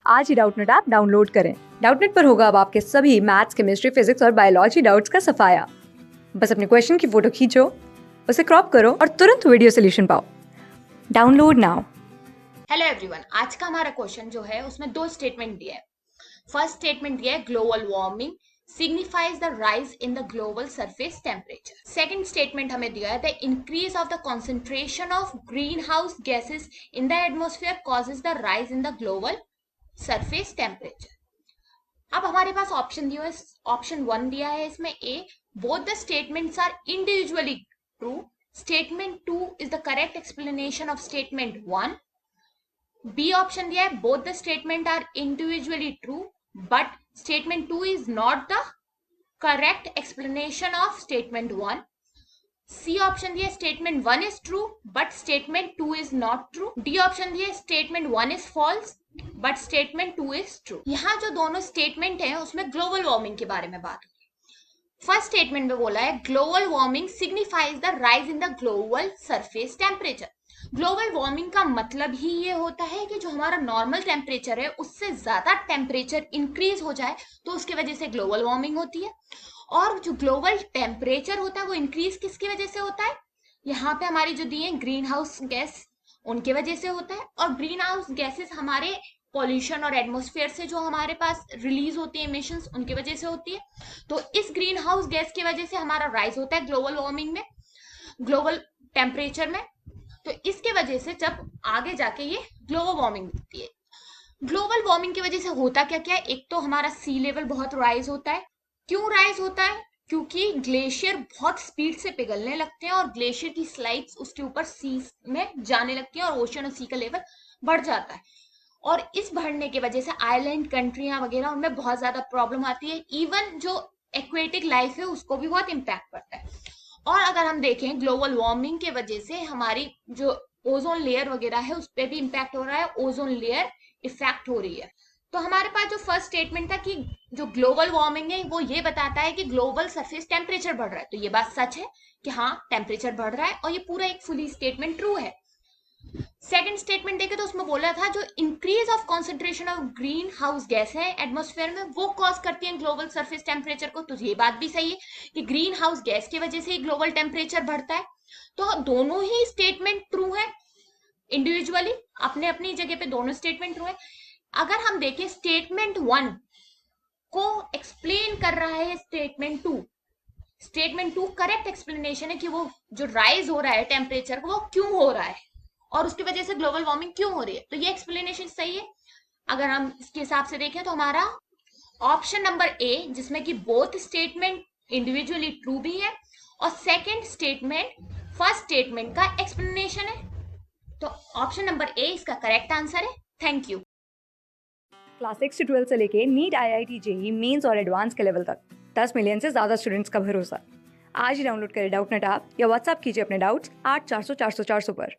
आज ही Doubtnut app download करें। Doubtnut पर होगा अब आपके सभी मैथ्स, केमिस्ट्री, फिजिक्स और बायोलॉजी डाउट्स का सफाया। बस अपने क्वेश्चन की फोटो खींचो, उसे क्रॉप करो और तुरंत वीडियो सोल्यूशन पाओ। Download now. हेलो एवरीवन, आज का हमारा क्वेश्चन जो है उसमें दो स्टेटमेंट दिया है। फर्स्ट स्टेटमेंट दिया है global warming signifies the rise in the global surface temperature. Second statement हमें दिया है the increase of the concentration of greenhouse gases in the atmosphere causes the rise in the global surface temperature. अब हमारे पास option दिया है, option 1 दिया है इसमें ए, both the statements are individually true. Statement 2 is the correct explanation of statement 1. B option दिया है both the statement are individually true but statement 2 is not the correct explanation of statement 1. C option दिया statement 1 is true but statement 2 is not true. D option दिया statement 1 is false but statement 2 is true. यहाँ जो दोनों statement है उसमें global warming के बारे में बात हुई. फर्स्ट स्टेटमेंट में बोला है global warming signifies the rise in the global surface temperature. Global warming का मतलब ही ये होता है कि जो हमारा नॉर्मल टेम्परेचर है उससे ज्यादा टेम्परेचर इंक्रीज हो जाए तो उसकी वजह से ग्लोबल वार्मिंग होती है. और जो ग्लोबल टेम्परेचर होता है वो इंक्रीज किसकी वजह से होता है, यहाँ पे हमारी जो दी है ग्रीन हाउस गैस उनके वजह से होता है. और ग्रीन हाउस गैसेस हमारे पॉल्यूशन और एटमोस्फेयर से जो हमारे पास रिलीज होती है इमिशंस उनकी वजह से होती है. तो इस ग्रीन हाउस गैस की वजह से हमारा राइज होता है ग्लोबल वार्मिंग में, ग्लोबल टेम्परेचर में. तो इसके वजह से जब आगे जाके ये ग्लोबल वार्मिंग दिखती है. ग्लोबल वार्मिंग की वजह से होता क्या क्या है, एक तो हमारा सी लेवल बहुत राइज होता है. क्यों राइज होता है, क्योंकि ग्लेशियर बहुत स्पीड से पिघलने लगते हैं और ग्लेशियर की स्लाइड्स उसके ऊपर सी में जाने लगती है और ओशन और सी का लेवल बढ़ जाता है. और इस बढ़ने की वजह से आइलैंड कंट्रियां वगैरह उनमें बहुत ज्यादा प्रॉब्लम आती है. इवन जो एक्वेटिक लाइफ है उसको भी बहुत इम्पैक्ट पड़ता है. और अगर हम देखें ग्लोबल वार्मिंग के वजह से हमारी जो ओजोन लेयर वगैरह है उस पर भी इम्पैक्ट हो रहा है, ओजोन लेयर इफेक्ट हो रही है. तो हमारे पास जो फर्स्ट स्टेटमेंट था कि जो ग्लोबल वार्मिंग है वो ये बताता है कि ग्लोबल सरफेस टेम्परेचर बढ़ रहा है, तो ये बात सच है कि हाँ टेम्परेचर बढ़ रहा है और ये पूरा एक फुली स्टेटमेंट ट्रू है. सेकंड स्टेटमेंट देखे तो उसमें बोला था जो increase of concentration of green house gas है एटमोस्फेयर में वो कॉज करती है ग्लोबल सरफेस टेम्परेचर को. तो ये बात भी सही है कि ग्रीन हाउस गैस की वजह से ही ग्लोबल टेम्परेचर बढ़ता है. तो दोनों ही स्टेटमेंट ट्रू है इंडिविजुअली, अपने अपनी जगह पे दोनों स्टेटमेंट ट्रू है. अगर हम देखें स्टेटमेंट 1 को एक्सप्लेन कर रहा है स्टेटमेंट 2. स्टेटमेंट 2 करेक्ट एक्सप्लेनेशन है कि वो जो राइज हो रहा है टेम्परेचर वो क्यों हो रहा है और उसकी वजह से ग्लोबल वार्मिंग क्यों हो रही है. तो ये एक्सप्लेनेशन सही है. अगर हम इसके हिसाब से देखें तो हमारा ऑप्शन नंबर ए जिसमें कि बोथ स्टेटमेंट इंडिविजुअली ट्रू भी है और सेकंड स्टेटमेंट फर्स्ट स्टेटमेंट का एक्सप्लेनेशन है. तो ऑप्शन नंबर ए इसका करेक्ट आंसर है. Thank you. क्लास 6 से 12 से लेके नीट, IIT, JEE मेंस और एडवांस के लेवल तक 10 मिलियन से ज्यादा स्टूडेंट्स का भरोसा. आज ही डाउनलोड करें डाउटनेट ऐप या व्हाट्सएप कीजिए अपने डाउट्स 8400 400 400 पर.